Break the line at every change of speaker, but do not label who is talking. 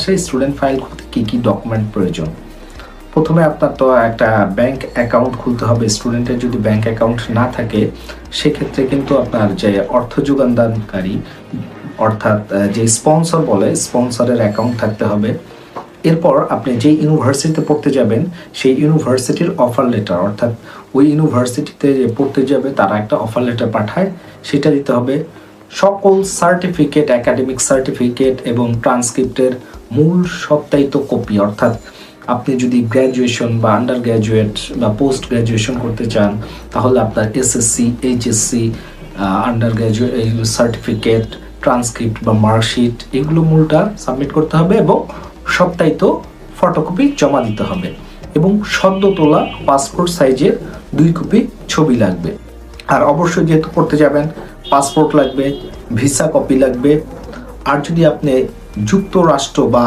সেই student file খুলতে কী কী document প্রয়োজন? প্রথমে আপনার তো একটা ব্যাংক অ্যাকাউন্ট খুলতে হবে। স্টুডেন্টের যদি ব্যাংক অ্যাকাউন্ট না থাকে সেক্ষেত্রে কিন্তু আপনার যে অর্থ যোগানদানকারী অর্থাৎ যে স্পন্সর বলে, স্পন্সরের অ্যাকাউন্ট থাকতে হবে। এরপর আপনি যেই ইউনিভার্সিটিতে পড়তে যাবেন সেই ইউনিভার্সিটির অফার লেটার, অর্থাৎ ওই ইউনিভার্সিটিতে যে পড়তে যাবে তারা একটা অফার লেটার পাঠায়, সেটা দিতে হবে। সকল সার্টিফিকেট, একাডেমিক সার্টিফিকেট এবং ট্রান্সক্রিপ্টের মূল সত্যায়িত কপি, অর্থাৎ আপনি যদি গ্র্যাজুয়েশন বা আন্ডার গ্র্যাজুয়েট বা পোস্ট গ্র্যাজুয়েশন করতে চান তাহলে আপনার SSC, HSC, under graduate certificate, transcript বা মার্কশিট, এগুলো মূলটা সাবমিট করতে হবে এবং সত্যায়িত ফটোকপি জমা দিতে হবে এবং সদ্য তোলা পাসপোর্ট সাইজের 2 কপি ছবি লাগবে। আর অবশ্যই যেহেতু পড়তে যাবেন পাসপোর্ট লাগবে, ভিসা কপি লাগবে। আর যদি আপনি যুক্তরাষ্ট্র বা